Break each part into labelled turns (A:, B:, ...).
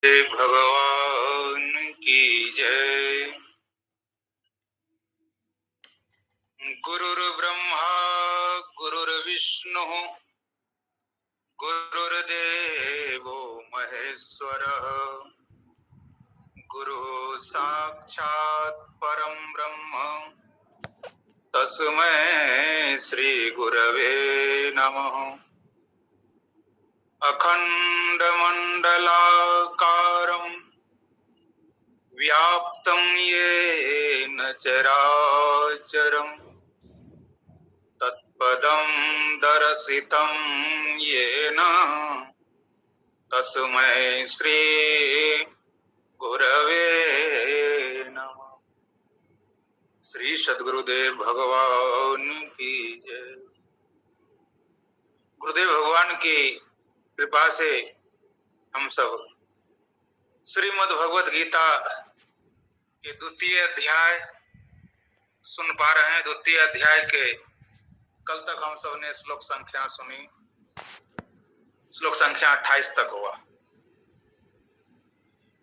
A: भगवान की जय। गुरुर्ब्रह्मा गुरुर्विष्णु गुरुर्देवो महेश्वरः। गुरु साक्षात् परं ब्रह्म तस्मै श्री गुरवे नमः। अखंडमंडलाकारं व्याप्तं येन चराचरम् तत्पदं दर्शितं येन तस्मै श्री गुरवे नमः। श्री सद्गुरुदेव भगवान की जय। गुरुदेव भगवान की कृपा से हम सब श्रीमद् भगवद गीता के द्वितीय अध्याय सुन पा रहे हैं। द्वितीय अध्याय के कल तक हम सब ने श्लोक संख्या सुनी। श्लोक संख्या 28 तक हुआ।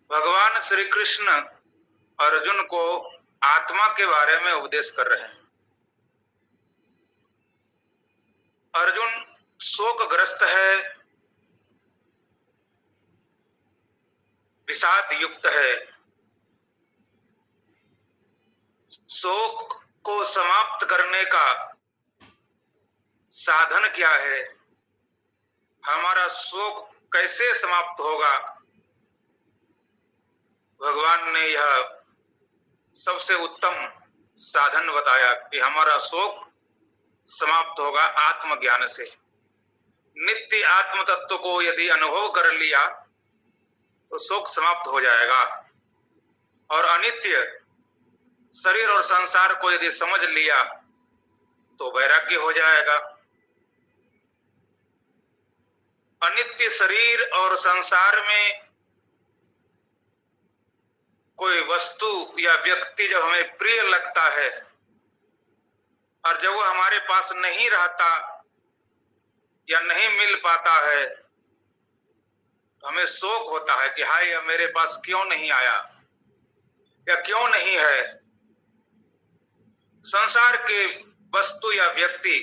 A: भगवान श्री कृष्ण अर्जुन को आत्मा के बारे में उपदेश कर रहे हैं। अर्जुन शोकग्रस्त है, विषाद युक्त है। शोक को समाप्त करने का साधन क्या है? हमारा शोक कैसे समाप्त होगा? भगवान ने यह सबसे उत्तम साधन बताया कि हमारा शोक समाप्त होगा आत्मज्ञान से। नित्य आत्म तत्व को यदि अनुभव कर लिया तो शोक समाप्त हो जाएगा, और अनित्य शरीर और संसार को यदि समझ लिया तो वैराग्य हो जाएगा। अनित्य शरीर और संसार में कोई वस्तु या व्यक्ति जब हमें प्रिय लगता है और जब वो हमारे पास नहीं रहता या नहीं मिल पाता है तो हमें शोक होता है कि हाय, यह मेरे पास क्यों नहीं आया या क्यों नहीं है। संसार के वस्तु या व्यक्ति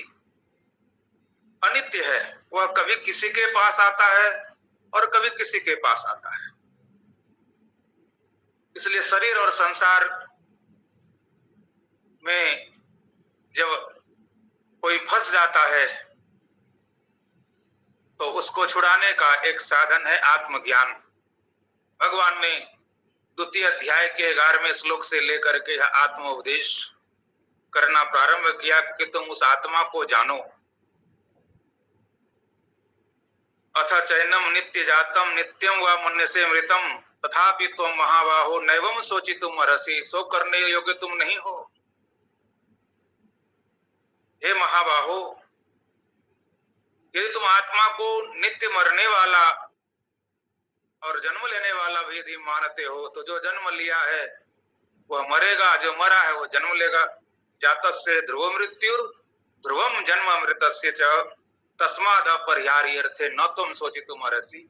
A: अनित्य है। वह कभी किसी के पास आता है और कभी किसी के पास आता है। इसलिए शरीर और संसार में जब कोई फंस जाता है तो उसको छुड़ाने का एक साधन है आत्मज्ञान। भगवान ने द्वितीय अध्याय के 11वें श्लोक से लेकर के यह आत्मोपदेश करना प्रारंभ किया कि तुम उस आत्मा को जानो। अथ चैनम नित्य जातम नित्यम व मन्यसे मृतम तथापि तुम महाबाहो नैवम सोचितुम अर्हसि। शोक करने योग्य तुम नहीं हो। हे महाबाहो, यदि तुम आत्मा को नित्य मरने वाला और जन्म लेने वाला भी यदि मानते हो तो जो जन्म लिया है वह मरेगा, जो मरा है वो जन्म लेगा। जातस्य ध्रुव मृत्युर ध्रुवम जन्म अमृतस्य च तस्माद् अपरिहार्यर्थे न तुम सोचितुम अर्हसि।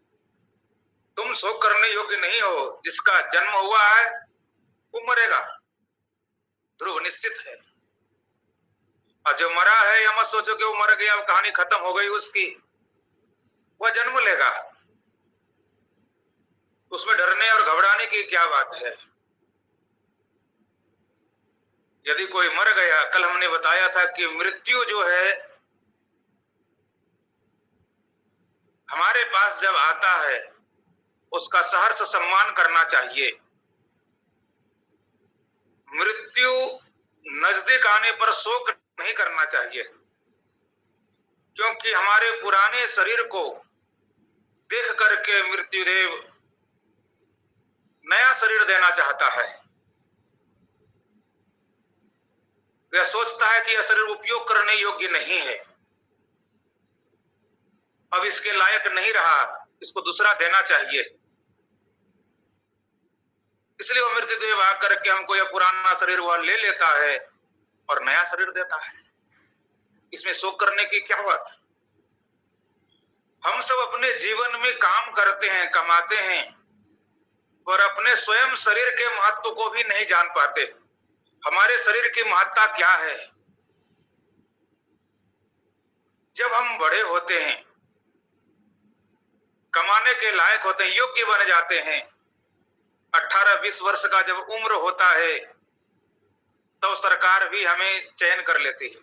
A: तुम शोक करने योग्य नहीं हो। जिसका जन्म हुआ है वो मरेगा, ध्रुव निश्चित है। और जो मरा है या मत सोचो कि वो मर गया, कहानी खत्म हो गई उसकी। वह जन्म लेगा, उसमें डरने और घबराने की क्या बात है? यदि कोई मर गया, कल हमने बताया था कि मृत्यु जो है हमारे पास जब आता है उसका सहर्ष सम्मान करना चाहिए। मृत्यु नजदीक आने पर शोक नहीं करना चाहिए, क्योंकि हमारे पुराने शरीर को देख करके मृत्युदेव नया शरीर देना चाहता है। वह सोचता है कि यह शरीर उपयोग करने योग्य नहीं है, अब इसके लायक नहीं रहा, इसको दूसरा देना चाहिए। इसलिए वो मृत्युदेव आकर के हमको यह पुराना शरीर वह ले लेता है और नया शरीर देता है। इसमें शोक करने की क्या बात है? हम सब अपने जीवन में काम करते हैं, कमाते हैं, स्वयं शरीर के महत्व को भी नहीं जान पाते। हमारे शरीर की महत्ता क्या है? जब हम बड़े होते हैं, कमाने के लायक होते हैं, योग्य बन जाते हैं, 18-20 वर्ष का जब उम्र होता है, तो सरकार भी हमें चयन कर लेती है,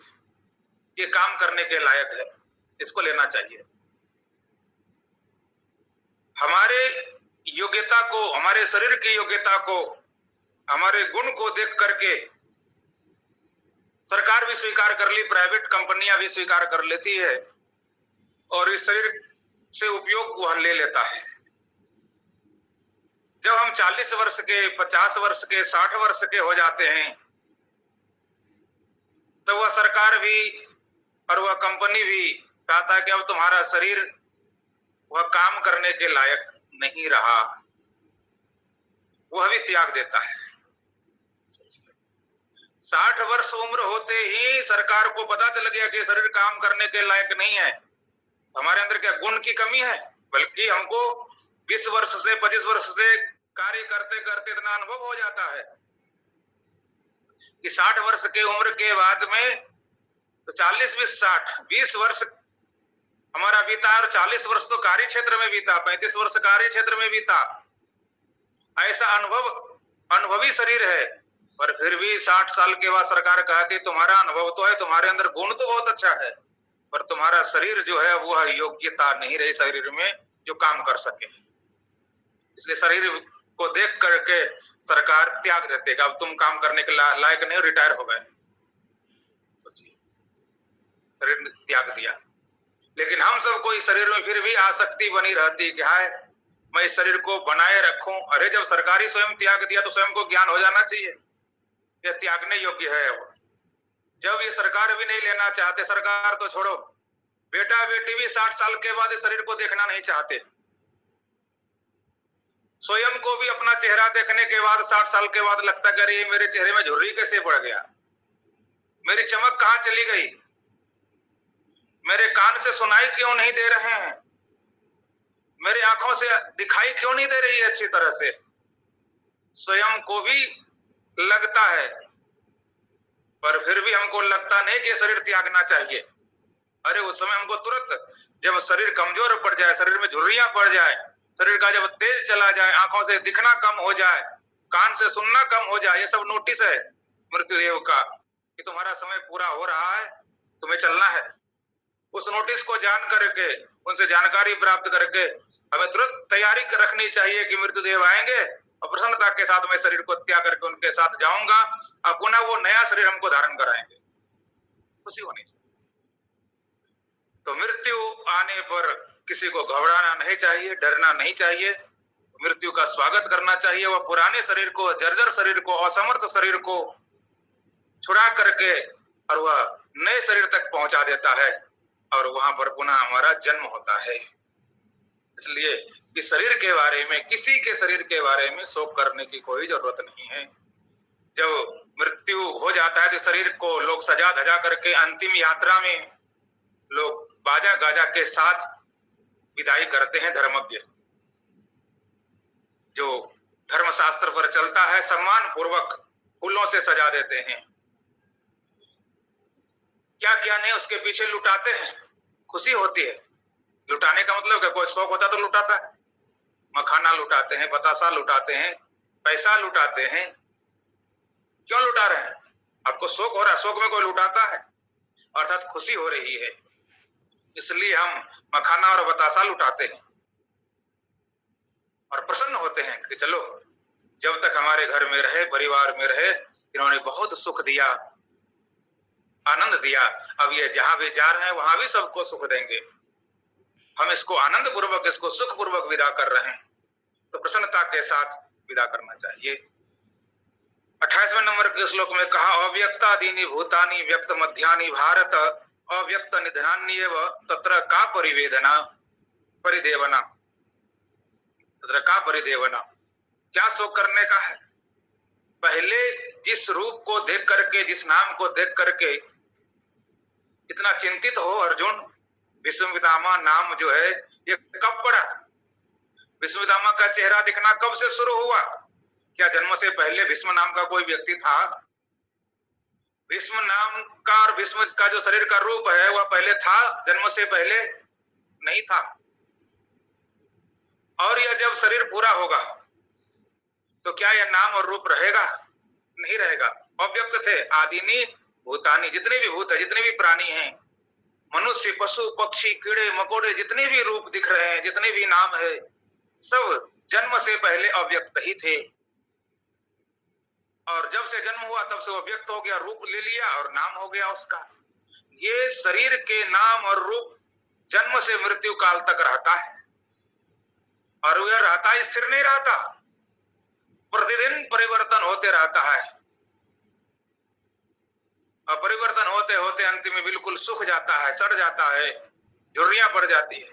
A: ये काम करने के लायक है, इसको लेना चाहिए। हमारे योग्यता को, हमारे शरीर की योग्यता को, हमारे गुण को देख करके सरकार भी स्वीकार कर ली, प्राइवेट कंपनियां भी स्वीकार कर लेती है और इस शरीर से उपयोग वह ले लेता है। जब हम 40 वर्ष के, 50 वर्ष के, 60 वर्ष के हो जाते हैं, तो वह सरकार भी और वह कंपनी भी कहता है कि अब तुम्हारा शरीर वह काम करने के लायक नहीं रहा, वह भी त्याग देता है। 60 वर्ष उम्र होते ही सरकार को पता चल गया कि शरीर काम करने के लायक नहीं है। हमारे अंदर क्या गुण की कमी है? बल्कि हमको 20 वर्ष से, 25 वर्ष से कार्य करते करते इतना अनुभव हो जाता है कि 60 वर्ष के उम्र के बाद में तो 40, 20, 60, 20 वर्ष हमारा बीता और 40 वर्ष तो कार्य क्षेत्र में बीता, 35 वर्ष कार्य क्षेत्र में बीता। ऐसा अनुभवी शरीर है, पर फिर भी 60 साल के बाद सरकार कहती तुम्हारा अनुभव तो है, तुम्हारे अंदर गुण तो बहुत अच्छा है, पर तुम्हारा शरीर जो है वह योग्यता नहीं रही शरीर में जो काम कर सके। इसलिए शरीर को देख करके सरकार त्याग देते कि अब तुम काम करने के लायक नहीं, रिटायर हो गए। सोचिए, शरीर ने त्याग दिया। लेकिन हम सबको इस शरीर में फिर भी आसक्ति बनी रहती कि हाय मैं इस शरीर को बनाए रखूं। अरे जब सरकारी स्वयं त्याग दिया तो स्वयं को ज्ञान हो जाना चाहिए, यह त्यागने योग्य है। वो जब ये सरकार भी नहीं लेना चाहते, सरकार तो छोड़ो, बेटा बेटी भी 60 साल के बाद इस शरीर को देखना नहीं चाहते। स्वयं को भी अपना चेहरा देखने के बाद 60 साल के बाद लगता है कि मेरे चेहरे में झुर्री कैसे पड़ गया, मेरी चमक कहां चली गई, मेरे कान से सुनाई क्यों नहीं दे रहे हैं, मेरी आंखों से दिखाई क्यों नहीं दे रही है अच्छी तरह से। स्वयं को भी लगता है, पर फिर भी हमको लगता नहीं कि शरीर त्यागना चाहिए। अरे उस समय हमको तुरंत जब शरीर कमजोर पड़ जाए, शरीर में झुर्रियां पड़ जाए, शरीर का जब तेज चला जाए, आंखों से दिखना कम हो जाए, कान से सुनना कम हो जाए, ये सब नोटिस है मृत्युदेव का कि तुम्हारा समय पूरा हो रहा है, तुम्हें चलना है। उस नोटिस को जान करके, उनसे जानकारी प्राप्त करके हमें तुरंत तैयारी रखनी चाहिए कि मृत्युदेव आएंगे और प्रसन्नता के साथ मैं शरीर को त्याग करके उनके साथ जाऊंगा और पुनः वो नया शरीर हमको धारण कराएंगे। खुशी होनी चाहिए। तो मृत्यु आने पर किसी को घबराना नहीं चाहिए, डरना नहीं चाहिए, मृत्यु का स्वागत करना चाहिए। वह पुराने शरीर को, जर्जर शरीर को, असमर्थ शरीर को छुड़ा करके और वह नए शरीर तक पहुंचा देता है और वहां पर पुनः हमारा जन्म होता है। इसलिए इस शरीर के बारे में, किसी के शरीर के बारे में शोक करने की कोई जरूरत नहीं है। जब मृत्यु हो जाता है तो शरीर को लोग सजा धजा करके अंतिम यात्रा में लोग बाजा गाजा के साथ विदाई करते हैं। धर्मज्ञ जो धर्मशास्त्र पर चलता है, सम्मान पूर्वक फूलों से सजा देते हैं, क्या क्या नहीं उसके पीछे लुटाते हैं, खुशी होती है। लुटाने का मतलब क्या, कोई शौक होता तो लुटाता है, मखाना लुटाते हैं, बतासा लुटाते हैं, पैसा लुटाते हैं। क्यों लुटा रहे हैं? आपको शौक हो रहा है, शौक में कोई लुटाता है, अर्थात खुशी हो रही है, इसलिए हम मखाना और बतासा लुटाते हैं और प्रसन्न होते हैं कि चलो जब तक हमारे घर में रहे, परिवार में रहे, इन्होंने बहुत सुख दिया, आनंद दिया, अब ये जहां भी जा रहे हैं वहां भी सबको सुख देंगे, हम इसको आनंद पूर्वक, इसको सुख पूर्वक विदा कर रहे हैं, तो प्रसन्नता के साथ विदा करना चाहिए। 28वें नंबर के श्लोक में कहा, अव्यक्तादीनि भूतानि व्यक्त मध्यानि भारत अव्यक्त निधनान्येव तत्र का परिवेदना परिदेवना, तत्र का परिदेवना। क्या शोक करने का है? पहले जिस रूप को देख करके, जिस नाम को देख करके इतना चिंतित हो अर्जुन, विश्वपितामह नाम जो है ये कब पड़ा? विश्वपितामह का चेहरा दिखना कब से शुरू हुआ? क्या जन्म से पहले भीष्म नाम का कोई व्यक्ति था? भीष्म नाम का और भीष्म का जो शरीर का रूप है वह पहले था, जन्म से पहले नहीं था। और यह जब शरीर पूरा होगा तो क्या यह नाम और रूप रहेगा? नहीं रहेगा। अव्यक्त थे। आदिनी भूतानी, जितने भी भूत है, जितने भी प्राणी हैं, मनुष्य, पशु, पक्षी, कीड़े मकोड़े, जितने भी रूप दिख रहे हैं, जितने भी नाम है, सब जन्म से पहले अव्यक्त ही थे। और जब से जन्म हुआ तब से वो व्यक्त हो गया, रूप ले लिया और नाम हो गया उसका। ये शरीर के नाम और रूप जन्म से मृत्यु काल तक रहता है, और वह रहता है, स्थिर नहीं रहता, प्रतिदिन परिवर्तन होते रहता है। और परिवर्तन होते होते अंत में बिल्कुल सूख जाता है, सड़ जाता है, झुर्रियां पड़ जाती है,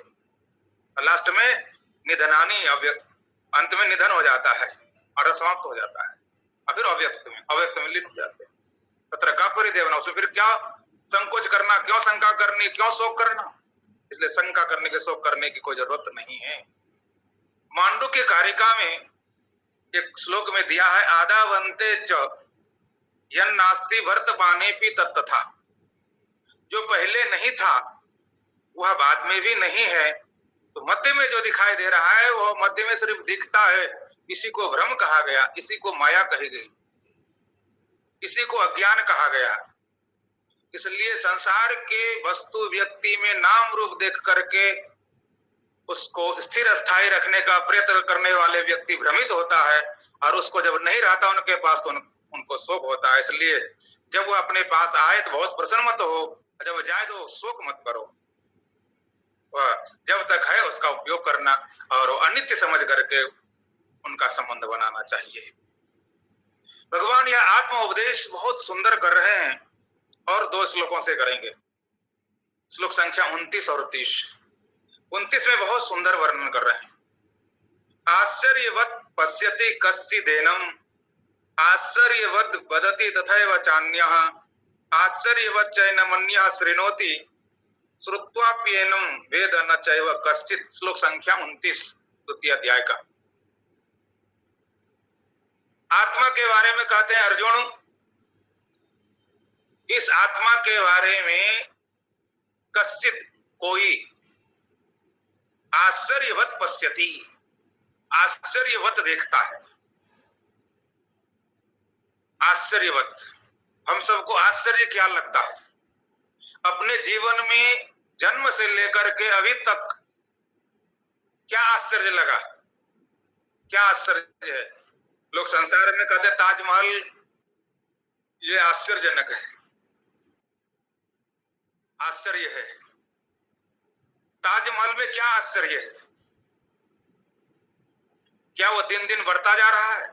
A: और लास्ट में निधनानी, अंत में निधन हो जाता है और समाप्त हो जाता है, और फिर अव्यक्त में लीन हो जाते हैं। तत्र का परिदेवना, उसमें फिर क्या संकोच करना, क्यों शंका करनी, क्यों शोक करना? इसलिए शंका करने के, शोक करने की कोई जरूरत नहीं है। मांडुक्य कारिका में एक श्लोक में दिया है, आदावंते च यन नास्ति वर्तमाने भी तत्तथा। जो पहले नहीं था वह बाद में भी नहीं है, तो मध्य में जो दिखाई दे रहा है वह मध्य में सिर्फ दिखता है। इसी को भ्रम कहा गया, इसी को माया कही गई, इसी को अज्ञान कहा गया। इसलिए संसार के वस्तु व्यक्ति में नाम रूप देख करके उसको स्थिर स्थायी रखने का प्रयत्न करने वाले व्यक्ति भ्रमित होता है, और उसको जब नहीं रहता उनके पास तो उनको शोक होता है। इसलिए जब वो अपने पास आए तो बहुत प्रसन्न मत हो, जब जाए तो शोक मत करो। वह जब तक है उसका उपयोग करना और अनित्य समझ करके उनका संबंध बनाना चाहिए। भगवान यह आत्म उपदेश बहुत सुंदर कर रहे हैं, और 2 श्लोकों से करेंगे। श्लोक संख्या 29 और 30। 29 में बहुत सुंदर वर्णन कर रहे हैं। आश्चर्यवत् पश्यति कश्चिदेनम् आश्चर्यवत् वदति तथैव चान्यः आश्चर्यवत् चैनमन्यः शृणोति श्रुत्वाप्येनं वेद न चैव कश्चित्। श्लोक संख्या 29 द्वितीय अध्याय का। आत्मा के बारे में कहते हैं, अर्जुन इस आत्मा के बारे में कश्चित कोई आश्चर्यवत पश्यति, आश्चर्यवत देखता है। आश्चर्यवत, हम सबको आश्चर्य क्या लगता है? अपने जीवन में जन्म से लेकर के अभी तक क्या आश्चर्य लगा, क्या आश्चर्य है? लोग संसार में कहते ताजमहल ये आश्चर्यजनक है, आश्चर्य है। ताजमहल में क्या आश्चर्य है? क्या वो दिन दिन बढ़ता जा रहा है?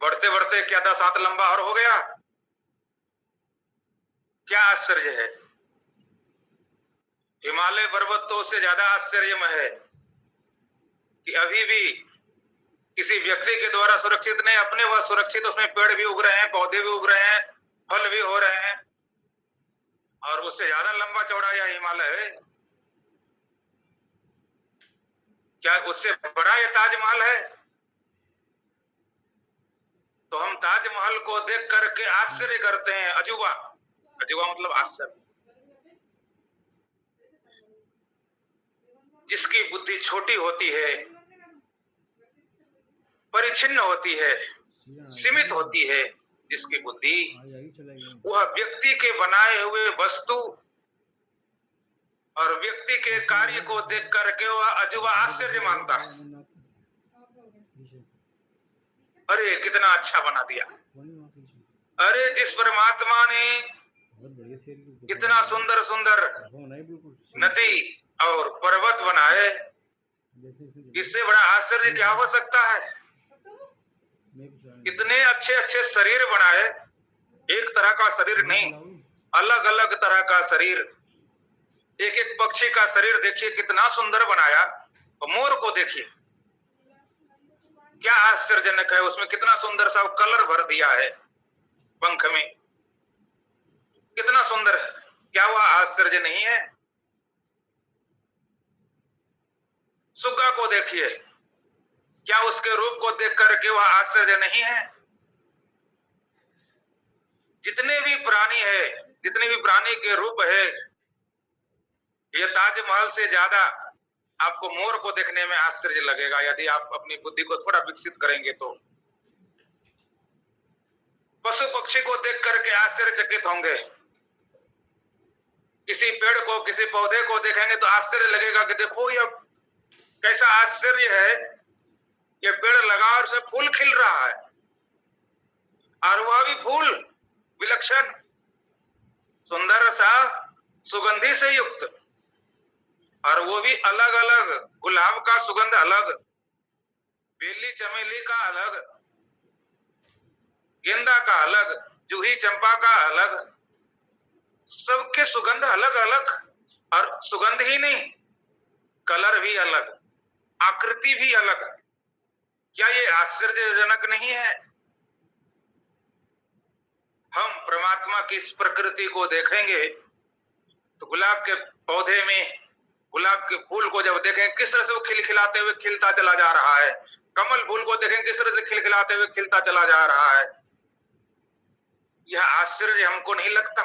A: बढ़ते बढ़ते क्या 10 हाथ लंबा और हो गया? क्या आश्चर्य है? हिमालय पर्वतों से ज्यादा आश्चर्यमय है कि अभी भी किसी व्यक्ति के द्वारा सुरक्षित नहीं, अपने वह सुरक्षित, उसमें पेड़ भी उग रहे हैं, पौधे भी उग रहे हैं, फल भी हो रहे हैं, और उससे ज्यादा लंबा चौड़ा यह हिमालय है। क्या उससे बड़ा यह ताजमहल है? तो हम ताजमहल को देख करके आश्चर्य करते हैं। अजूबा, अजूबा मतलब आश्चर्य। जिसकी बुद्धि छोटी होती है, परिच्छिन्न होती है, सीमित होती है, जिसकी बुद्धि, वह व्यक्ति के बनाए हुए वस्तु और व्यक्ति के कार्य को देख करके वह अजूबा आश्चर्य मानता है। अरे कितना अच्छा बना दिया, अरे जिस परमात्मा ने कितना सुंदर सुंदर नदी और पर्वत बनाए, इससे बड़ा आश्चर्य क्या हो सकता है? इतने अच्छे अच्छे शरीर बनाए, एक तरह का शरीर नहीं, अलग अलग तरह का शरीर। एक एक पक्षी का शरीर देखिए कितना सुंदर बनाया, और मोर को देखिए क्या आश्चर्यजनक है, उसमें कितना सुंदर सा कलर भर दिया है पंख में, कितना सुंदर है। क्या वह आश्चर्य नहीं है? सुग्गा को देखिए, क्या उसके रूप को देख करके वह आश्चर्य नहीं है? जितने भी प्राणी है, जितने भी प्राणी के रूप है, ये ताजमहल से ज्यादा आपको मोर को देखने में आश्चर्य लगेगा यदि आप अपनी बुद्धि को थोड़ा विकसित करेंगे तो। पशु पक्षी को देख करके आश्चर्यचकित होंगे, किसी पेड़ को, किसी पौधे को देखेंगे तो आश्चर्य लगेगा कि देखो यह कैसा आश्चर्य है, ये पेड़ लगा और उसमें फूल खिल रहा है, और वह भी फूल विलक्षण, सुंदर सा, सुगंधि से युक्त, और वो भी अलग अलग, गुलाब का सुगंध अलग, बेली चमेली का अलग, गेंदा का अलग, जूही चंपा का अलग, सबके सुगंध अलग अलग, और सुगंध ही नहीं, कलर भी अलग, आकृति भी अलग। क्या ये आश्चर्यजनक नहीं है? हम परमात्मा की इस प्रकृति को देखेंगे तो गुलाब के पौधे में गुलाब के फूल को जब देखें किस तरह से वो खिलखिलाते हुए खिलता चला जा रहा है, कमल फूल को देखें किस तरह से खिलखिलाते हुए खिलता चला जा रहा है, यह आश्चर्य हमको नहीं लगता?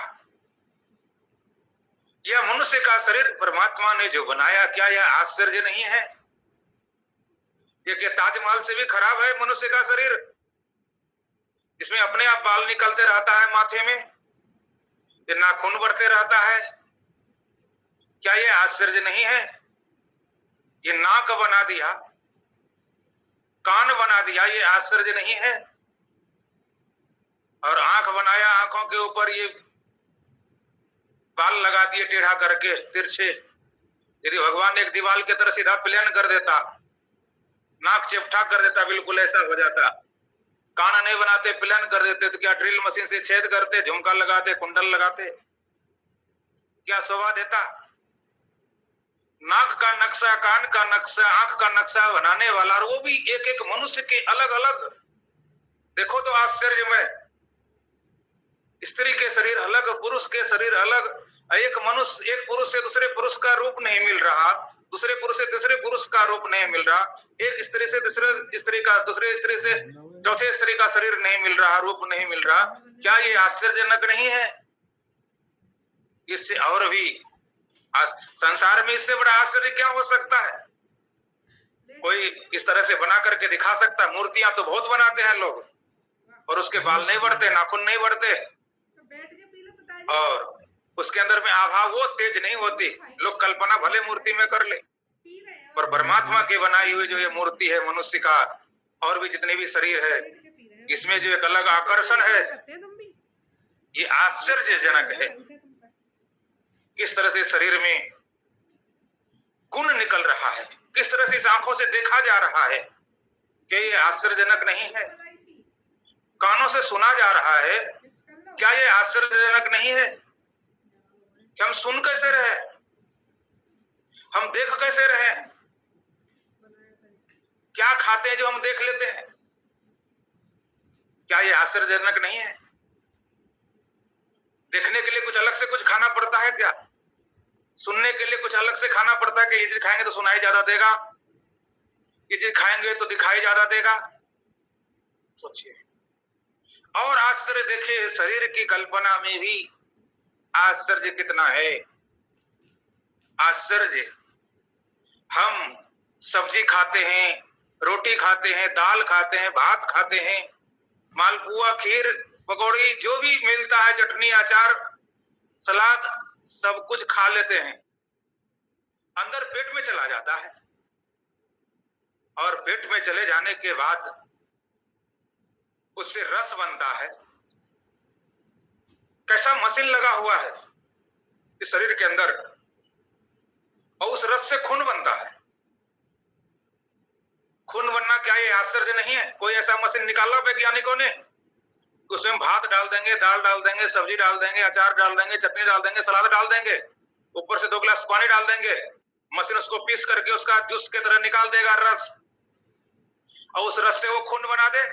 A: यह मनुष्य का शरीर परमात्मा ने जो बनाया, क्या यह आश्चर्य नहीं है? ये ताजमहल से भी खराब है मनुष्य का शरीर, इसमें अपने आप बाल निकलते रहता है माथे में, ये नाखून बढ़ते रहता है, क्या ये आश्चर्य नहीं है? ये नाक बना दिया, कान बना दिया, ये आश्चर्य नहीं है? और आंख बनाया, आंखों के ऊपर ये बाल लगा दिए टेढ़ा करके तिरछे। यदि भगवान एक दीवार की तरह सीधा प्लेन कर देता, नाक चिपटा कर देता, बिल्कुल ऐसा हो जाता। कान नहीं बनाते, प्लेन कर देते तो क्या ड्रिल मशीन से छेद करते, झुमका लगाते, कुंडल लगाते, क्या शोभा देता? नाक का नक्शा, कान का नक्शा, आंख का नक्शा बनाने वाला, और वो भी एक एक मनुष्य के अलग अलग। देखो तो आश्चर्य में, स्त्री के शरीर अलग, पुरुष के शरीर अलग, एक मनुष्य, एक पुरुष से दूसरे पुरुष का रूप नहीं मिल रहा, दूसरे पुरुष से तीसरे पुरुष का रूप नहीं मिल रहा, एक स्त्री से दूसरे स्त्री का, दूसरे स्त्री से चौथे स्त्री का शरीर नहीं मिल रहा, रूप नहीं मिल रहा। क्या ये आश्चर्यजनक नहीं है? इससे और भी संसार में इससे बड़ा आश्चर्य क्या हो सकता है? कोई इस तरह से बना करके दिखा सकता है? मूर्तियां तो बहुत बनाते हैं लोग, और उसके बाल नहीं बढ़ते, नाखून नहीं बढ़ते, और उसके अंदर में आभा वो तेज नहीं होती। लोग कल्पना भले मूर्ति में कर ले, पर परमात्मा की बनाई हुई जो ये मूर्ति है मनुष्य का, और भी जितने भी शरीर है, इसमें जो एक अलग आकर्षण है, ये आश्चर्यजनक है। किस तरह से शरीर में गुण निकल रहा है, किस तरह से इस आंखों से देखा जा रहा है, क्या ये आश्चर्यजनक नहीं है? कानों से सुना जा रहा है, क्या ये आश्चर्यजनक नहीं है? कि हम सुन कैसे रहे, हम देख कैसे रहे, क्या खाते हैं जो हम देख लेते हैं, क्या ये आश्चर्यजनक नहीं है? देखने के लिए कुछ अलग से कुछ खाना पड़ता है क्या? सुनने के लिए कुछ अलग से खाना पड़ता है कि ये चीज खाएंगे तो सुनाई ज्यादा देगा, ये चीज खाएंगे तो दिखाई ज्यादा देगा? सोचिए। और आश्चर्य देखिए, शरीर की कल्पना में भी आश्चर्य कितना है। आश्चर्य, हम सब्जी खाते हैं, रोटी खाते हैं, दाल खाते हैं, भात खाते हैं, मालपुआ, खीर, पकौड़ी, जो भी मिलता है, चटनी, अचार, सलाद, सब कुछ खा लेते हैं, अंदर पेट में चला जाता है, और पेट में चले जाने के बाद उससे रस बनता है। कैसा मशीन लगा हुआ है इस शरीर के अंदर, और उस रस से खून बनता है। खून बनना क्या ये आश्चर्य नहीं है? कोई ऐसा मशीन निकाला वैज्ञानिकों ने, उसमें भात डाल देंगे, दाल डाल देंगे, सब्जी डाल देंगे, अचार डाल देंगे, चटनी डाल देंगे, सलाद डाल देंगे, ऊपर से 2 गिलास पानी डाल देंगे, मशीन उसको पीस करके उसका जूस की तरह निकाल देगा रस, और उस रस से वो खून बना दे।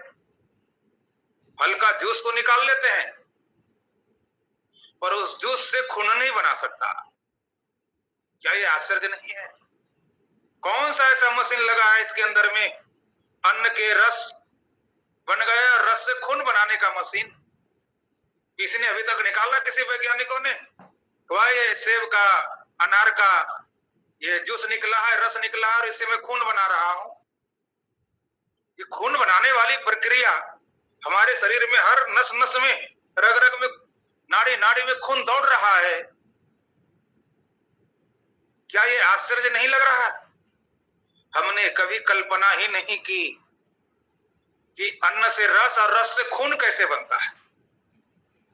A: हल्का जूस को निकाल लेते हैं, पर उस जूस से खून नहीं बना सकता। क्या ये आश्चर्य नहीं है? कौन सा ऐसा मशीन लगा है इसके अंदर में अन्न के रस बन गए और रस से खून बनाने का मशीन किसी ने अभी तक निकाला, किसी वैज्ञानिकों ने? वह ये सेब का, अनार का ये जूस निकला है, रस निकला है और इसे मैं खून बना रहा हूं। ये खून बनाने वाली प्रक्रिया हमारे शरीर में हर नस नस में, रग रग में, नाड़ी नाड़ी में खून दौड़ रहा है। क्या ये आश्चर्य नहीं लग रहा? हमने कभी कल्पना ही नहीं की कि अन्न से रस और रस से खून कैसे बनता है।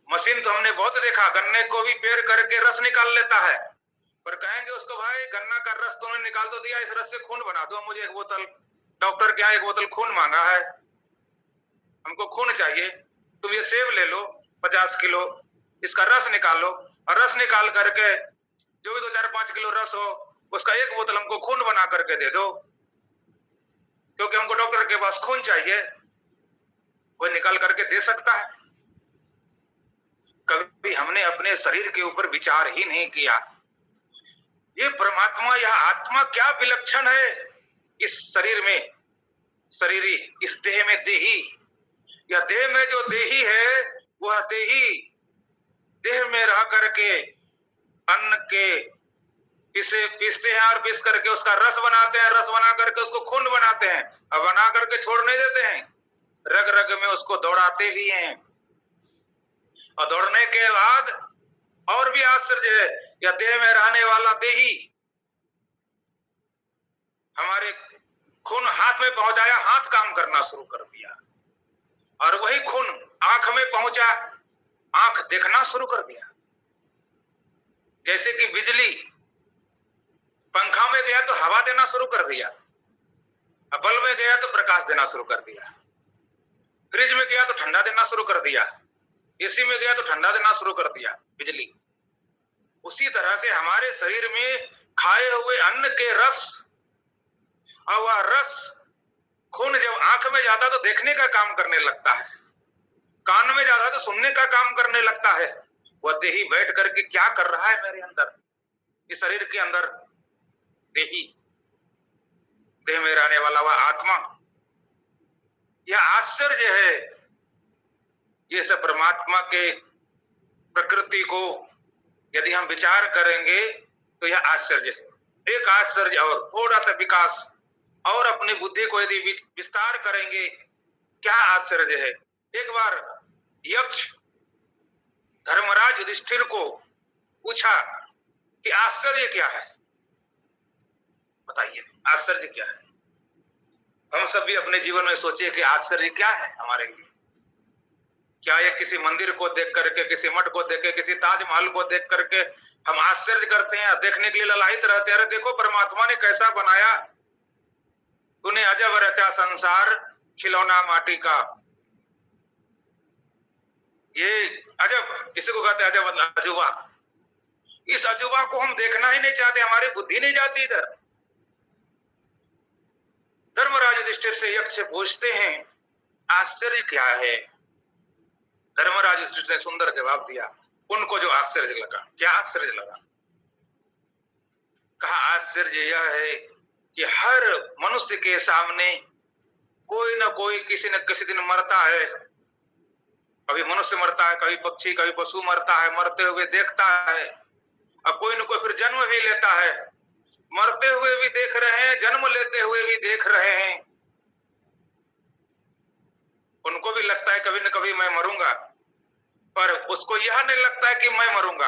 A: मशीन तो हमने बहुत देखा, गन्ने को भी पेड़ करके रस निकाल लेता है, पर कहेंगे उसको भाई गन्ना का रस तुमने निकाल तो दिया, इस रस से खून बना दो, मुझे एक बोतल, डॉक्टर के यहाँ एक बोतल खून मांगा है, हमको खून चाहिए, तुम ये सेब ले लो 50 किलो, इसका रस निकालो और रस निकाल करके जो भी 2-4-5 किलो रस हो उसका एक बोतल हमको खून बना करके दे दो, क्योंकि हमको डॉक्टर के पास खून चाहिए। वो निकाल करके दे सकता है? कभी हमने अपने शरीर के ऊपर विचार ही नहीं किया। ये परमात्मा, यह आत्मा क्या विलक्षण है इस शरीर में, शरीरी, इस देह में देही। यह देह में जो देही है वह देही देह में रह करके अन्न के इसे पीसते हैं और पीस करके उसका रस बनाते हैं, रस बना करके उसको खून बनाते हैं और बना करके छोड़ नहीं देते हैं, रग रग में उसको दौड़ाते भी हैं। और दौड़ने के बाद और भी आश्चर्य है, यह देह में रहने वाला देही हमारे खून हाथ में पहुंचाया, हाथ काम करना शुरू कर दिया, और वही खून आंख में पहुंचा, आंख देखना शुरू कर दिया। जैसे कि बिजली पंखा में गया तो हवा देना शुरू कर दिया, बल्ब में गया तो प्रकाश देना शुरू कर दिया, फ्रिज में गया तो ठंडा देना शुरू कर दिया, एसी में गया तो ठंडा देना शुरू कर दिया बिजली। उसी तरह से हमारे शरीर में खाए हुए अन्न के रस, और वह रस खून जब आंख में जाता तो देखने का काम करने लगता है, कान में जाता तो सुनने का काम करने लगता है। वह देही बैठ करके क्या कर रहा है मेरे अंदर, इस शरीर के अंदर देही, देह में रहने वाला वह आत्मा। यह आश्चर्य है। ये सब परमात्मा के प्रकृति को यदि हम विचार करेंगे तो यह आश्चर्य है। एक आश्चर्य और थोड़ा सा विकास और अपनी बुद्धि को यदि विस्तार करेंगे, क्या आश्चर्य है। एक बार यक्ष धर्मराज युधिष्ठिर को पूछा कि आश्चर्य क्या है, बताइए आश्चर्य क्या है। हम सब भी अपने जीवन में सोचिए कि आश्चर्य क्या है हमारे लिए। क्या ये किसी मंदिर को देख करके, किसी मठ को देख के, किसी ताजमहल को देख करके हम आश्चर्य करते हैं, देखने के लिए ललायित रहते हैं, अरे देखो परमात्मा ने कैसा बनाया, तूने अजब रचा संसार खिलौना माटी का। ये अजब, किसी को कहते हैं अजब मतलब अजूबा। इस अजूबा को हम देखना ही नहीं चाहते, हमारी बुद्धि नहीं जाती इधर। धर्मराज युधिष्ठिर से यक्ष पूछते हैं आश्चर्य क्या है। धर्मराज युधिष्ठिर ने सुंदर जवाब दिया, उनको जो आश्चर्य लगा। क्या आश्चर्य लगा? कहा आश्चर्य यह है कि हर मनुष्य के सामने कोई न कोई किसी न किसी दिन मरता है। कभी मनुष्य मरता है, कभी पक्षी, कभी पशु मरता है, मरते हुए देखता है, और कोई न कोई फिर जन्म भी लेता है, मरते हुए भी देख रहे हैं, जन्म लेते हुए भी देख रहे हैं। उनको भी लगता है कभी न कभी मैं मरूंगा, पर उसको यह नहीं लगता है कि मैं मरूंगा।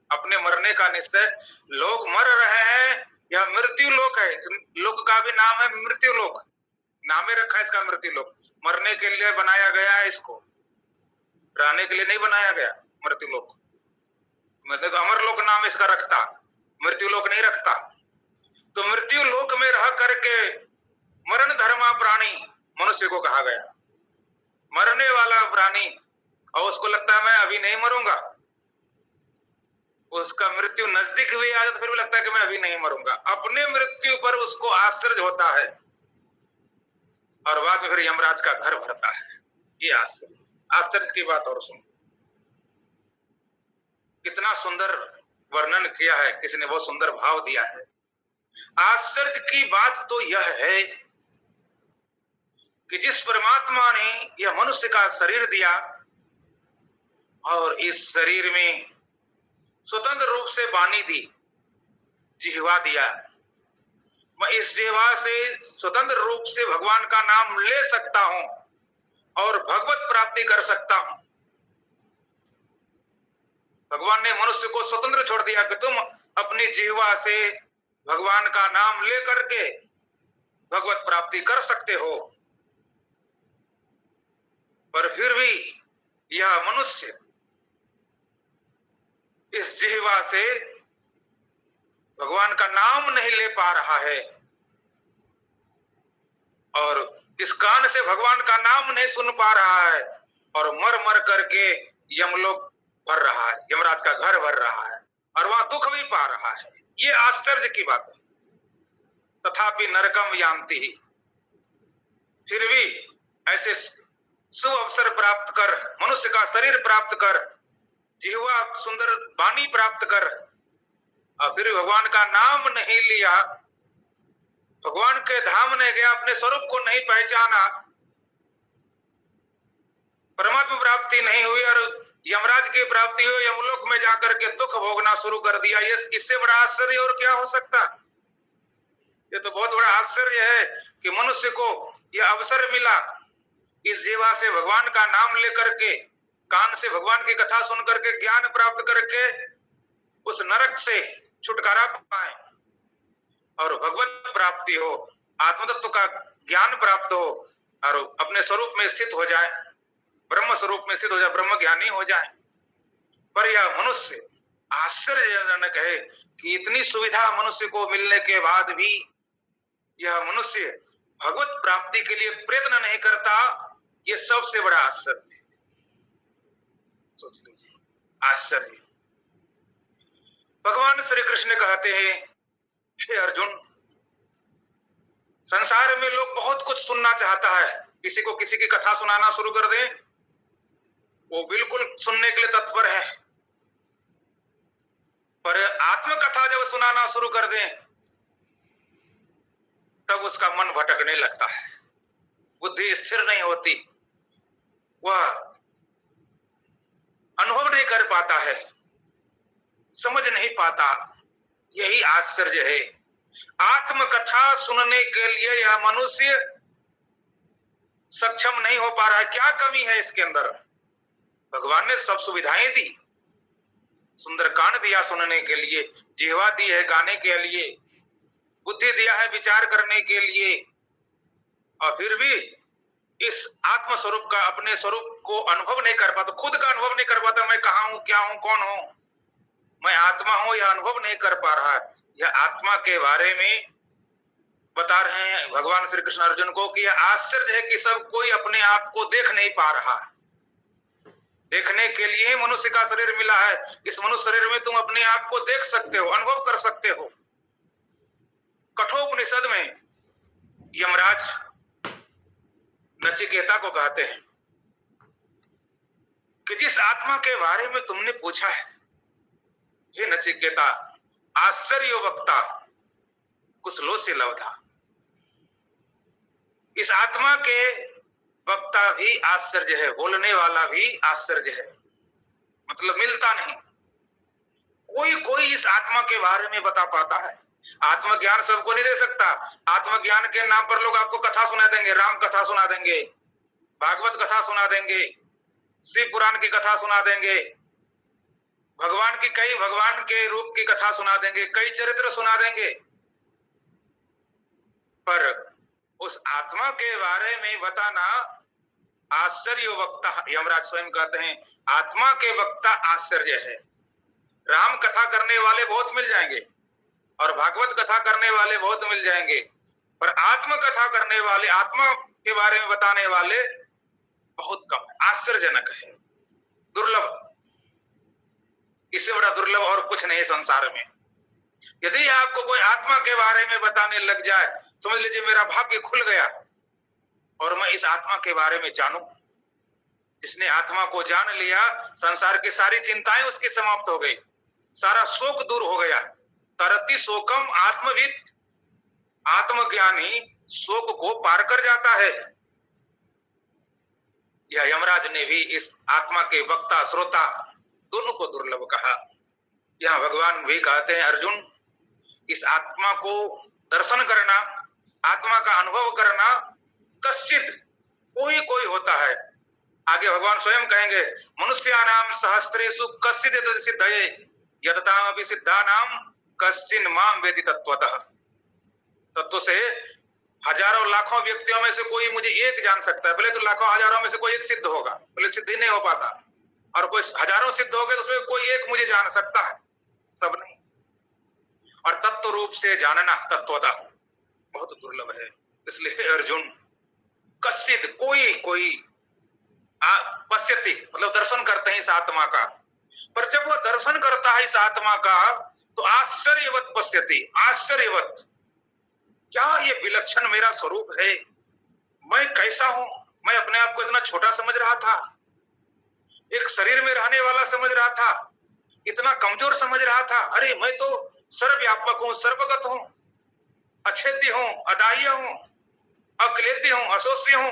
A: अपने मरने का निश्चय, लोग मर रहे हैं, यह मृत्यु लोक है। इस लोक का भी नाम है मृत्यु लोक, नामे रखा है इसका मृत्यु लोक। मरने के लिए बनाया गया है, इसको रहने के लिए नहीं बनाया गया मृत्यु लोक। मतलब अमर लोक नाम इसका रखता, मृत्यु लोक नहीं रखता। तो मृत्यु लोक में रह करके मरण धर्मा प्राणी मनुष्य को कहा गया, मरने वाला प्राणी, और उसको लगता है मैं अभी नहीं मरूंगा। उसका मृत्यु नजदीक हुई आ जाए तो फिर भी लगता है कि मैं अभी नहीं मरूंगा। अपने मृत्यु पर उसको आश्चर्य होता है, और बाद में फिर यमराज का घर भरता है। ये आश्चर्य, आश्चर्य की बात और सुन, कितना सुंदर वर्णन किया है किसी ने, बहुत सुंदर भाव दिया है। आश्चर्य की बात तो यह है कि जिस परमात्मा ने यह मनुष्य का शरीर दिया और इस शरीर में स्वतंत्र रूप से वाणी दी, जिह्वा दिया, मैं इस जिह्वा से स्वतंत्र रूप से भगवान का नाम ले सकता हूं और भगवत प्राप्ति कर सकता हूं। भगवान ने मनुष्य को स्वतंत्र छोड़ दिया कि तुम अपनी जिह्वा से भगवान का नाम लेकर के भगवत प्राप्ति कर सकते हो। पर फिर भी यह मनुष्य इस जिह्वा से भगवान का नाम नहीं ले पा रहा है और इस कान से भगवान का नाम नहीं सुन पा रहा है और मर मर करके यमलोक भर रहा है, यमराज का घर भर रहा है और वहां दुख भी पा रहा है। ये आश्चर्य की बात है। तथापि नरकम यान्ति, फिर भी ऐसे शुभ अवसर प्राप्त कर, मनुष्य का शरीर प्राप्त कर, जिह्वा सुंदर वाणी प्राप्त कर और फिर भगवान का नाम नहीं लिया, भगवान के धाम नहीं गया, अपने स्वरूप को नहीं पहचाना, परमात्मा प्राप्ति नहीं हुई और यमराज की प्राप्ति हुई, यमलोक में जाकर के दुख भोगना शुरू कर दिया। ये इससे बड़ा आश्चर्य और क्या हो सकता? ये तो बहुत बड़ा आश्चर्य है कि मनुष्य को यह अवसर मिला इस जीवा से भगवान का नाम लेकर के, कान से भगवान की कथा सुन करके ज्ञान प्राप्त करके उस नरक से छुटकारा पाए और भगवत प्राप्ति हो, आत्म तत्व का ज्ञान प्राप्त हो और अपने स्वरूप में स्थित हो जाए, ब्रह्म स्वरूप में स्थित हो जाए, ब्रह्म ज्ञानी हो जाए। पर यह मनुष्य आश्चर्यजनक है कि इतनी सुविधा मनुष्य को मिलने के बाद भी यह मनुष्य भगवत प्राप्ति के लिए प्रयत्न नहीं करता। यह सबसे बड़ा आश्चर्य है। सोच लीजिए, आश्चर्य। भगवान श्री कृष्ण कहते हैं, हे अर्जुन, संसार में लोग बहुत कुछ सुनना चाहता है। किसी को किसी की कथा सुनाना शुरू कर दे, वो बिल्कुल सुनने के लिए तत्पर है। पर आत्मकथा जब सुनाना शुरू कर दे तब उसका मन भटकने लगता है, बुद्धि स्थिर नहीं होती, वह अनुभव नहीं कर पाता है, समझ नहीं पाता। यही आश्चर्य है। आत्मकथा सुनने के लिए यह मनुष्य सक्षम नहीं हो पा रहा है। क्या कमी है इसके अंदर? भगवान ने सब सुविधाएं दी, सुंदर कान दिया सुनने के लिए, जिह्वा दी है गाने के लिए, बुद्धि दिया है विचार करने के लिए, और फिर भी इस आत्म स्वरूप का, अपने स्वरूप को अनुभव नहीं कर पाता, खुद का अनुभव नहीं कर पाता। मैं कहाँ हूं, क्या हूं, कौन हूं, मैं आत्मा हूं, यह अनुभव नहीं कर पा रहा है। यह आत्मा के बारे में बता रहे हैं भगवान श्री कृष्ण अर्जुन को कि यह आश्चर्य है कि सब कोई अपने आप को देख नहीं पा रहा। देखने के लिए ही मनुष्य का शरीर मिला है। इस मनुष्य शरीर में तुम अपने आप को देख सकते हो, अनुभव कर सकते हो। कठोपनिषद में यमराज नचिकेता को कहते हैं कि जिस आत्मा के बारे में तुमने पूछा है, हे नचिकेता, आश्चर्य वक्ता कुशलो से लब्धा। इस आत्मा के वक्ता भी आश्चर्य है, बोलने वाला भी आश्चर्य है, मतलब मिलता नहीं। कोई इस आत्मा के बारे में बता पाता है। आत्मज्ञान सबको नहीं दे सकता। आत्मज्ञान के नाम पर लोग आपको कथा सुना देंगे, राम कथा सुना देंगे, भागवत कथा सुना देंगे, शिव पुराण की कथा सुना देंगे, भगवान की कई भगवान के रूप की कथा सुना देंगे, कई चरित्र सुना देंगे। पर उस आत्मा के बारे में बताना आश्चर्य वक्ता, यमराज स्वयं कहते हैं, आत्मा के वक्ता आश्चर्य है। राम कथा करने वाले बहुत मिल जाएंगे और भागवत कथा करने वाले बहुत मिल जाएंगे, पर आत्म कथा करने वाले, आत्मा के बारे में बताने वाले बहुत कम है। आश्चर्यजनक है, दुर्लभ। इससे बड़ा दुर्लभ और कुछ नहीं संसार में। यदि आपको कोई आत्मा के बारे में बताने लग जाए, समझ लीजिए मेरा भाग्य खुल गया और मैं इस आत्मा के बारे में जानूं। जिसने आत्मा को जान लिया, संसार की सारी चिंताएं उसकी समाप्त हो गई, सारा शोक दूर हो गया। तरति शोकम आत्मविद, आत्मज्ञानी शोक को पार कर जाता है। यह यमराज ने भी इस आत्मा के वक्ता श्रोता दोनों को दुर्लभ कहा। यहाँ भगवान भी कहते हैं अर्जुन, इस आत्मा को दर्शन करना, आत्मा का अनुभव करना कश्चित कोई कोई होता है। आगे भगवान स्वयं कहेंगे, मनुष्यानाम सहस्त्रेषु कश्चित् सिद्धये यततामपि सिद्धानाम कश्चिन् माम वेति तत्वतः। तत्व से हजारों लाखों व्यक्तियों में से कोई मुझे एक जान सकता है। पहले तो लाखों हजारों में से कोई एक सिद्ध होगा, पहले सिद्ध ही नहीं हो पाता, और कोई हजारों सिद्ध हो गए तो उसमें कोई एक मुझे जान सकता है, सब नहीं। और तत्व रूप से जानना तत्वतः बहुत दुर्लभ है। इसलिए अर्जुन, कश्चित् कोई कोई पश्यति मतलब दर्शन करते हैं इस आत्मा का, पर जब वह दर्शन करता है इस आत्मा का तो आश्चर्यवत पश्यति, आश्चर्यवत, क्या ये विलक्षण मेरा स्वरूप है, मैं कैसा हूं। मैं अपने आप को इतना छोटा समझ रहा था, एक शरीर में रहने वाला समझ रहा था, इतना कमजोर समझ रहा था। अरे मैं तो सर्वव्यापक हूं, सर्वगत हूं, अछेद्य हूं, अदाह्य हूं, अक्लेद्य हूं, अशोष्य हूं।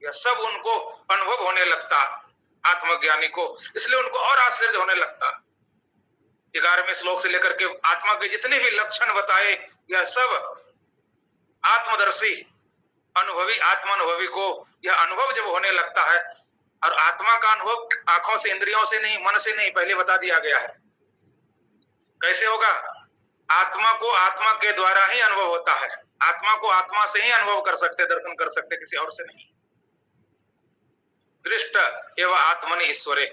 A: यह सब उनको अनुभव होने लगता आत्मज्ञानी को, इसलिए उनको और आश्चर्य होने लगता। 11वें श्लोक से लेकर के आत्मा के जितने भी लक्षण बताए, यह सब आत्मदर्शी अनुभवी आत्मानुभवी को यह अनुभव जब होने लगता है, और आत्मा का अनुभव आंखों से, इंद्रियों से नहीं, मन से नहीं, पहले बता दिया गया है। कैसे होगा? आत्मा को आत्मा के द्वारा ही अनुभव होता है, आत्मा को आत्मा से ही अनुभव कर सकते, दर्शन कर सकते, किसी और से नहीं। दृष्ट एवं आत्मनि ईश्वरे,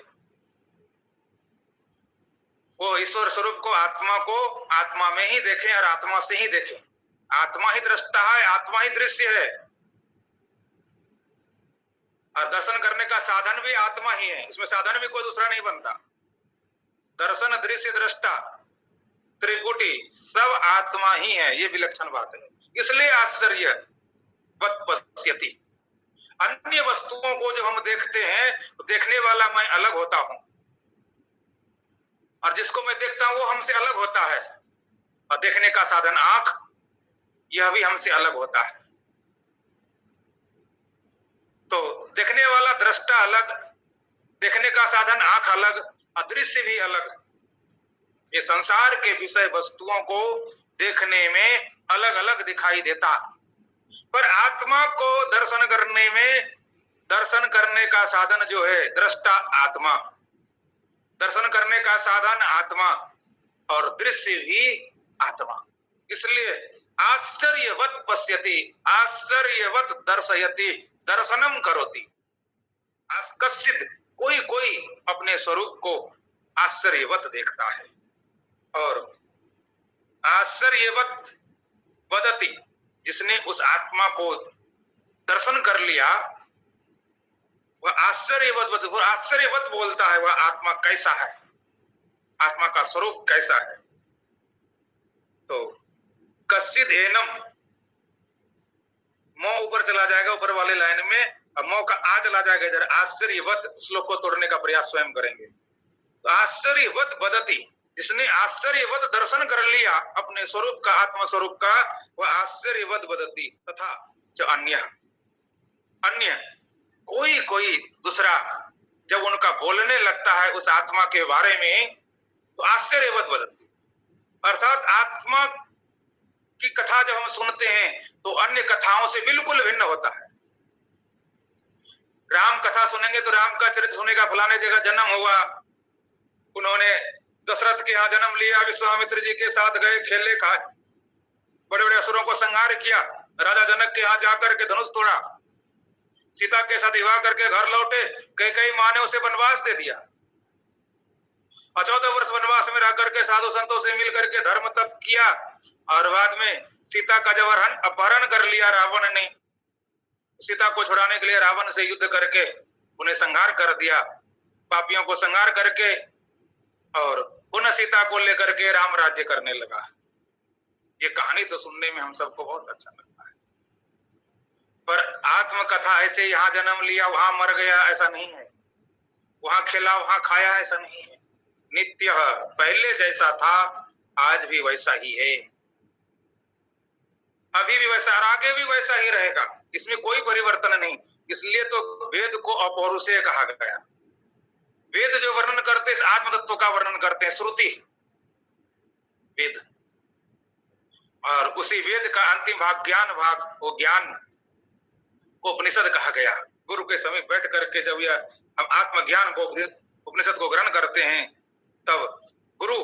A: वो ईश्वर स्वरूप को आत्मा में ही देखें और आत्मा से ही देखें। आत्मा ही दृष्टा है, आत्मा ही दृश्य है, और दर्शन करने का साधन भी आत्मा ही है, इसमें साधन भी कोई दूसरा नहीं बनता। दर्शन, दृश्य, दृष्टा, त्रिपुटी सब आत्मा ही है, ये विलक्षण बात है। इसलिए आश्चर्य वत पश्यति, अन्य वस्तुओं को जब हम देखते हैं तो देखने वाला मैं अलग होता हूं, और जिसको मैं देखता हूं वो हमसे अलग होता है, और देखने का साधन आंख, यह भी हमसे अलग होता है। तो देखने वाला दृष्टा अलग, देखने का साधन आंख अलग, अदृश्य भी अलग। ये संसार के विषय वस्तुओं को देखने में अलग अलग दिखाई देता, पर आत्मा को दर्शन करने में, दर्शन करने का साधन जो है दृष्टा आत्मा, दर्शन करने का साधन आत्मा, और दृश्य भी आत्मा। इसलिए आश्चर्यवत पश्यति, आश्चर्यवत दर्शयति, दर्शनम करोति। कश्चित् कोई कोई अपने स्वरूप को आश्चर्यवत देखता है, और आश्चर्यवत वदति, जिसने उस आत्मा को दर्शन कर लिया वह आश्चर्यवत बोलता है, वह आत्मा कैसा है, आत्मा का स्वरूप कैसा है। तो कश्चित् एनम, मो ऊपर चला जाएगा ऊपर वाले लाइन में, अब मो का आ चला जाएगा इधर। आश्चर्यवत श्लोक को तोड़ने का प्रयास स्वयं करेंगे। तो आश्चर्यवत वदति, जिसने आश्चर्यवत दर्शन कर लिया अपने स्वरूप का, आत्मा स्वरूप का, वह आश्चर्यवत वदति। तथा जो अन्य कोई कोई दूसरा जब उनका बोलने लगता है उस आत्मा के बारे में तो आश्चर्यवत वदति, अर्थात आत्मा की कथा जब हम सुनते हैं तो अन्य कथाओं से बिल्कुल भिन्न होता है। राम कथा सुनेंगे तो राम का चरित्र सुनेगा, फलाने जगह जन्म हुआ, उन्होंने दशरथ के यहाँ जन्म लिया, विश्वामित्र जी के साथ गए, खेले खाए, बड़े बड़े असुरों को संहार किया, राजा जनक के यहाँ जाकर के धनुष तोड़ा, सीता के साथ विवाह करके घर लौटे, कई माँ ने उसे वनवास दे दिया, 14 वर्ष वनवास में रह करके साधु संतों से मिल करके धर्म तप किया, और बाद में सीता का जब अपहरण कर लिया रावण ने, सीता को छुड़ाने के लिए रावण से युद्ध करके उन्हें संहार कर दिया, पापियों को संहार करके, और पुनः सीता को लेकर के राम राज्य करने लगा। ये कहानी तो सुनने में हम सबको बहुत अच्छा लगता है, पर आत्मकथा ऐसे यहाँ जन्म लिया वहां मर गया ऐसा नहीं है, वहां खेला वहां खाया ऐसा नहीं है। नित्य पहले जैसा था आज भी वैसा ही है, अभी भी वैसा और आगे भी वैसा ही रहेगा, इसमें कोई परिवर्तन नहीं। इसलिए तो वेद को अपौरुषेय कहा गया। वेद जो वर्णन करते हैं आत्म तत्व का वर्णन करते हैं, श्रुति वेद, और उसी वेद का अंतिम भाग ज्ञान भाग, वो ज्ञान को उपनिषद कहा गया। गुरु के समीप बैठ करके जब यह हम आत्मज्ञान को उपनिषद को ग्रहण करते हैं, तब गुरु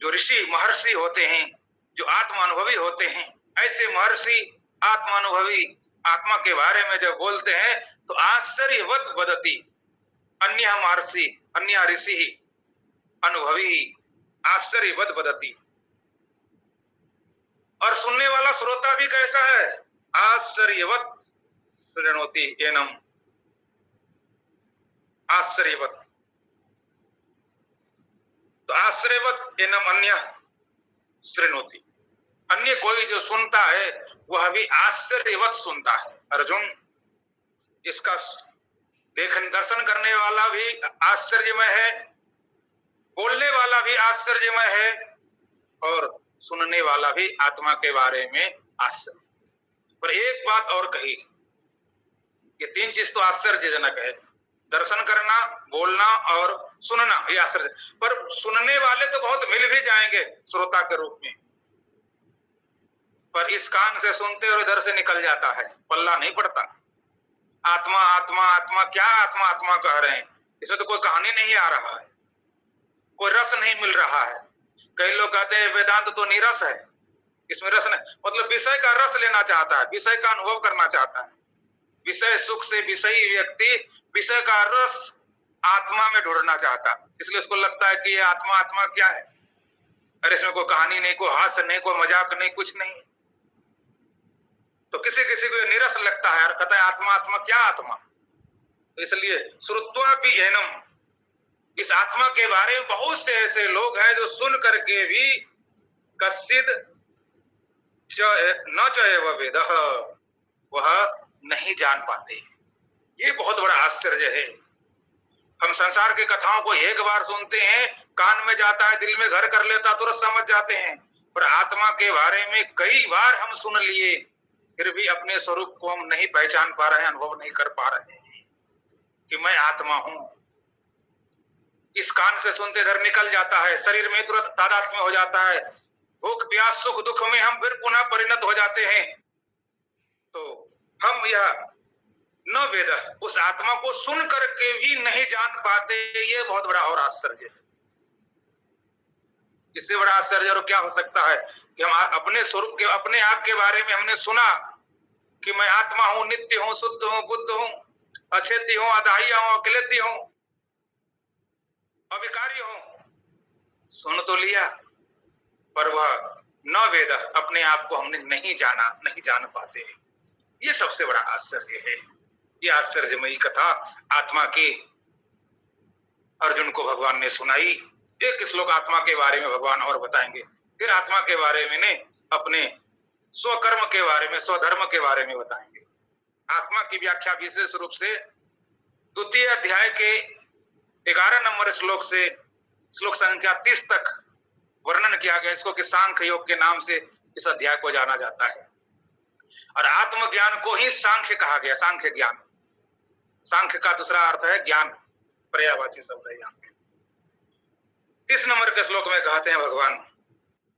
A: जो ऋषि महर्षि होते हैं, जो आत्मानुभवी होते हैं, ऐसे महर्षि आत्मानुभवी आत्मा के बारे में जब बोलते हैं तो आश्चर्यवत वदति, अन्य महर्षि अन्य ऋषि अनुभवी आश्चर्यवत वदति। और सुनने वाला श्रोता भी कैसा है? आश्चर्यवत शृणोति एनम, आश्चर्यवत। तो आश्चर्यवत एनम अन्य शृणोति, अन्य कोई जो सुनता है वह भी आश्चर्यवत सुनता है। अर्जुन, इसका देखन दर्शन करने वाला भी आश्चर्यमय है, बोलने वाला भी आश्चर्यमय है, और सुनने वाला भी आत्मा के बारे में आश्चर्य। पर एक बात और कही, ये तीन चीज तो आश्चर्यजनक है, दर्शन करना, बोलना और सुनना, ये आश्चर्य। पर सुनने वाले तो बहुत मिल भी जाएंगे श्रोता के रूप में, पर इस कान से सुनते और इधर से निकल जाता है, पल्ला नहीं पड़ता। आत्मा आत्मा आत्मा, क्या आत्मा आत्मा कह रहे हैं? इसमें तो कोई कहानी नहीं आ रहा है, कोई रस नहीं मिल रहा है। कई लोग कहते हैं वेदांत तो निरस है, इसमें रस नहीं, मतलब विषय का रस लेना चाहता है, विषय का अनुभव करना चाहता है। विषय सुख से विषयी व्यक्ति विषय का रस आत्मा में ढूंढना चाहता है, इसलिए उसको लगता है कि ये आत्मा आत्मा क्या है, अरे इसमें कोई कहानी नहीं, कोई हास्य नहीं, कोई मजाक नहीं, कुछ नहीं। तो किसी किसी को निरस लगता है और कहता है आत्मा आत्मा, क्या आत्मा? इसलिए श्रुत्वापि एनम, इस आत्मा के बारे में बहुत से ऐसे लोग हैं जो सुन करके भी कश्चिद न चैव वेदः, वह नहीं जान पाते। ये बहुत बड़ा आश्चर्य है। हम संसार की कथाओं को एक बार सुनते हैं, कान में जाता है, दिल में घर कर लेता, तुरंत समझ जाते हैं। पर आत्मा के बारे में कई बार हम सुन लिए, फिर भी अपने स्वरूप को हम नहीं पहचान पा रहे हैं, अनुभव नहीं कर पा रहे हैं कि मैं आत्मा हूं। इस कान से सुनते इधर निकल जाता है, शरीर में तुरंत तादात्म्य हो जाता है, भूख प्यास सुख दुख में हम फिर पुनः परिणत हो जाते हैं। तो हम यह न वेद, उस आत्मा को सुन करके भी नहीं जान पाते, ये बहुत बड़ा और आश्चर्य है। इससे बड़ा आश्चर्य और क्या हो सकता है कि हम अपने स्वरूप के, अपने आप के बारे में हमने सुना कि मैं आत्मा हूं, नित्य हूं, शुद्ध हूं, बुद्ध हूं, अछेती हूं, अदाह्य हूं, अकिलेती हूं, अविकारी हूं, सुन तो लिया, पर वह न वेद, अपने आप को हमने नहीं जाना, नहीं जान पाते। ये सबसे बड़ा आश्चर्य है। ये आश्चर्यमयी कथा आत्मा की अर्जुन को भगवान ने सुनाई। एक श्लोक आत्मा के बारे में भगवान और बताएंगे, फिर आत्मा के बारे में ने अपने स्वकर्म के बारे में, स्वधर्म के बारे में बताएंगे। आत्मा की व्याख्या विशेष रूप से द्वितीय अध्याय के 11 नंबर श्लोक से श्लोक संख्या 30 तक वर्णन किया गया, इसको कि सांख्य योग के नाम से इस अध्याय को जाना जाता है। और आत्मज्ञान को ही सांख्य कहा गया, सांख्य ज्ञान। सांख्य का दूसरा अर्थ है ज्ञान, पर्यायवाची शब्द है यहाँ पे। 30 नंबर के श्लोक में कहते हैं भगवान,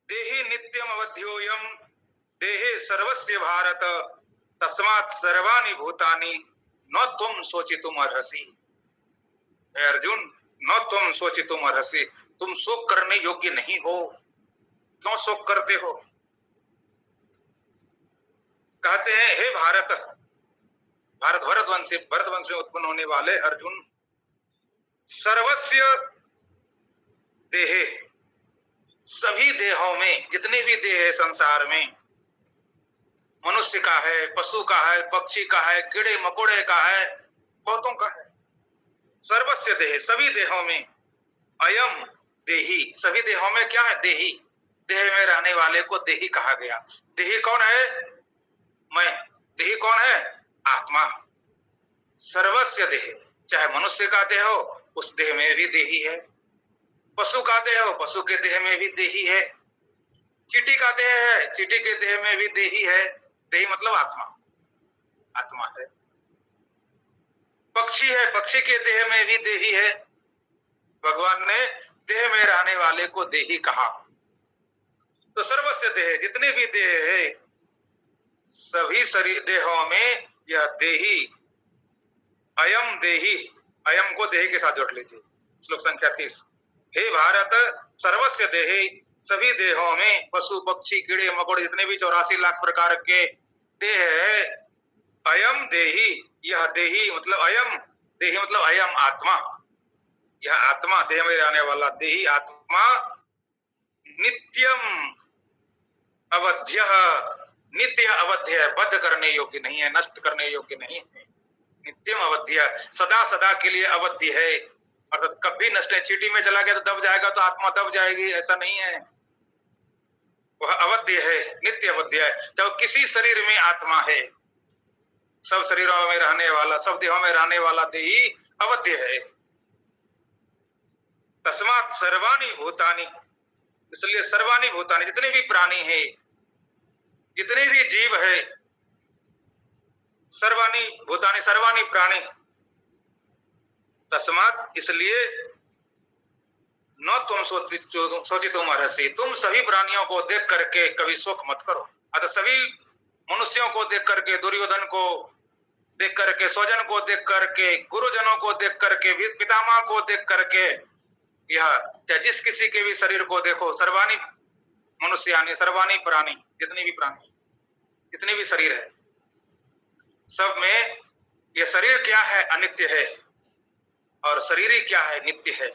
A: देहि नित्यम अवध्योयम देहे सर्वस्य भारत तस्मात् सर्वाणि भूतानि न तुम सोचितुम अर्हसि। अर्जुन, न तुम सोचितुम अर्हसि, तुम शोक करने योग्य नहीं हो। क्यों शोक करते हो? कहते हैं हे भारत, भारत भरतवंश में उत्पन्न होने वाले अर्जुन, सर्वस्य देहे, सभी देहों में, जितने भी देह है संसार में, मनुष्य का है, पशु का है, पक्षी का है, कीड़े मकोड़े का है, बहुतों का है, सर्वस्य देह, सभी देहों में, अयम देही, सभी देहों में क्या है? देही। देह में रहने वाले को देही कहा गया। देही कौन है? मैं। देही कौन है? आत्मा। सर्वस्य देह, चाहे मनुष्य का देह हो, उस देह में भी देही है। पशु का देह हो, पशु के देह में भी देही है। चींटी का देह है, चींटी के देह में भी देही है। देही मतलब आत्मा, आत्मा है। पक्षी है, पक्षी के देह में भी देही है। भगवान ने देह में रहने वाले को देही कहा। तो सर्वस्य देह, जितने भी देह है, सभी शरीर देहों में यह देही, अयम देही, अयम को देही के साथ जोड़ लीजिए। श्लोक संख्या 30। हे भारत, सर्वस्य देहे, सभी देहों में पशु पक्षी कीड़े मकोड़े जितने भी 84 लाख प्रकार के देह है, अयम देही, यह देही मतलब अयम देही मतलब अयम आत्मा, यह आत्मा देह में रहने वाला देही आत्मा नित्यम अवध्य, नित्य अवध्य है, बद्ध करने योग्य नहीं है, नष्ट करने योग्य नहीं है। नित्यम अवध्य, सदा सदा के लिए अवध्य है, अर्थात कभी नष्ट है। चीटी में चला गया तो दब जाएगा तो आत्मा दब जाएगी, ऐसा नहीं है। वह अवध्य है, नित्य अवध्य है। जब किसी शरीर में आत्मा है, सब शरीरों में रहने वाला, सब देहों में रहने वाला देही अवध्य है। तस्मात् सर्वाणि भूतानि, इसलिए सर्वाणि भूतानि, जितने भी प्राणी हैं, जितने भी जीव है, सर्वाणि भूतानि सर्वाणि प्राणी, तस्मात् इसलिए न तुम सोचितुम अर्हसि, तुम सभी प्राणियों को देख करके कभी शोक मत करो। अतः सभी मनुष्यों को देख करके, दुर्योधन को देख करके, स्वजन को देख करके, गुरुजनों को देख करके, पितामह को देख करके, यह जिस किसी के भी शरीर को देखो, सर्वाणि मनुष्य यानी सर्वाणि प्राणी, जितने भी प्राणी, जितने भी शरीर है, सब में यह शरीर क्या है? अनित्य है। और शरीर क्या है? नित्य है।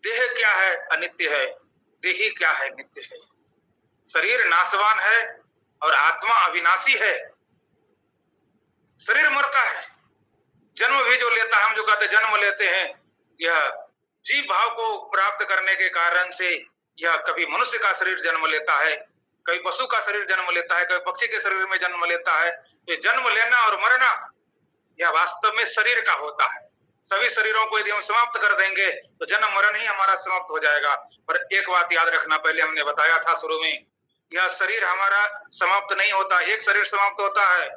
A: देह क्या है? अनित्य है। देही क्या है? नित्य है। शरीर नाशवान है और आत्मा अविनाशी है। शरीर मरता है, जन्म भी जो लेता है, हम जो कहते जन्म लेते हैं, यह जीव भाव को प्राप्त करने के कारण से यह कभी मनुष्य का शरीर जन्म लेता है, कभी पशु का शरीर जन्म लेता है, कभी पक्षी के शरीर में जन्म लेता है। ये जन्म लेना और मरना यह वास्तव में शरीर का होता है। सभी शरीरों को यदि हम समाप्त कर देंगे तो जन्म मरण ही हमारा समाप्त हो जाएगा। पर एक बात याद रखना, पहले हमने बताया था शुरू में, यह शरीर हमारा समाप्त नहीं होता। एक शरीर समाप्त होता है,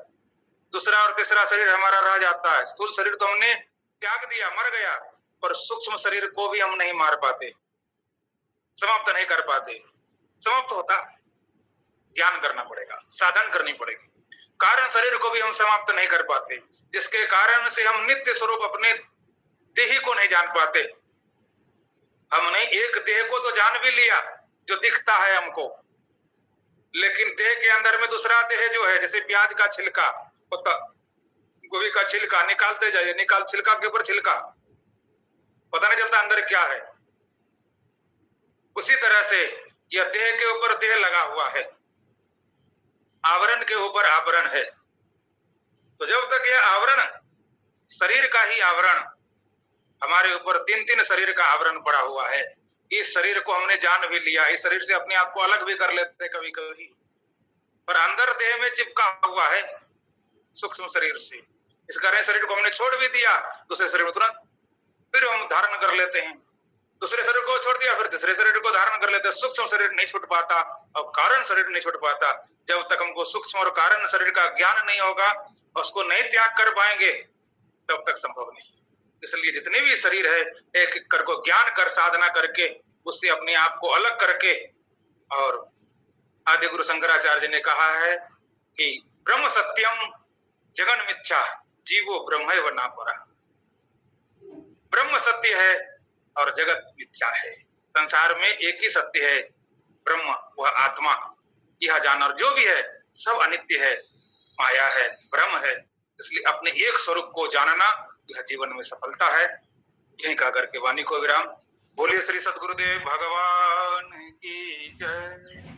A: दूसरा और तीसरा शरीर हमारा रह जाता है। स्थूल शरीर तो हमने त्याग दिया, मर गया, पर सूक्ष्म शरीर को भी हम नहीं मार पाते, समाप्त नहीं कर पाते। समाप्त होता है, ज्ञान करना पड़ेगा, साधन करनी पड़ेगी। कारण शरीर को भी हम समाप्त नहीं कर पाते, जिसके कारण से हम नित्य स्वरूप अपने देही को नहीं जान पाते। हमने एक देह को तो जान भी लिया जो दिखता है हमको, लेकिन देह के अंदर में दूसरा देह जो है, जैसे प्याज का छिलका, गोभी का छिलका निकालते जाइए, निकाल छिलका के ऊपर छिलका, पता नहीं चलता अंदर क्या है। उसी तरह से यह देह के ऊपर देह लगा हुआ है, आवरण के ऊपर आवरण है। तो जब तक यह आवरण, शरीर का ही आवरण, हमारे ऊपर तीन तीन शरीर का आवरण पड़ा हुआ है, इस शरीर को हमने जान भी लिया, इस शरीर से अपने आप को अलग भी कर लेते कभी कभी, पर अंदर देह में चिपका हुआ है सूक्ष्म शरीर से। इस कारण शरीर को हमने छोड़ भी दिया, दूसरे शरीर में तुरंत फिर हम धारण कर लेते हैं। दूसरे शरीर को छोड़ दिया, फिर तीसरे शरीर को धारण कर लेते हैं। सूक्ष्म शरीर नहीं छूट पाता और कारण शरीर नहीं छूट पाता। जब तक हमको सूक्ष्म और कारण शरीर का ज्ञान नहीं होगा, उसको नहीं त्याग कर पाएंगे, तब तक संभव नहीं। इसलिए जितने भी शरीर है, एक एक कर को ज्ञान कर, साधना करके, उससे अपने आप को अलग करके। और आदि गुरु शंकराचार्य ने कहा है कि ब्रह्म सत्यम जगन मिथ्या, जीवो ब्रह्म व ना परा। ब्रह्म सत्य है और जगत मिथ्या है। संसार में एक ही सत्य है, ब्रह्म, वह आत्मा। यह जानवर जो भी है सब अनित्य है, माया है, भ्रम है। इसलिए अपने एक स्वरूप को जानना यह जीवन में सफलता है। यही कह करके वाणी को विराम। बोलिए श्री सद्गुरुदेव भगवान की जय।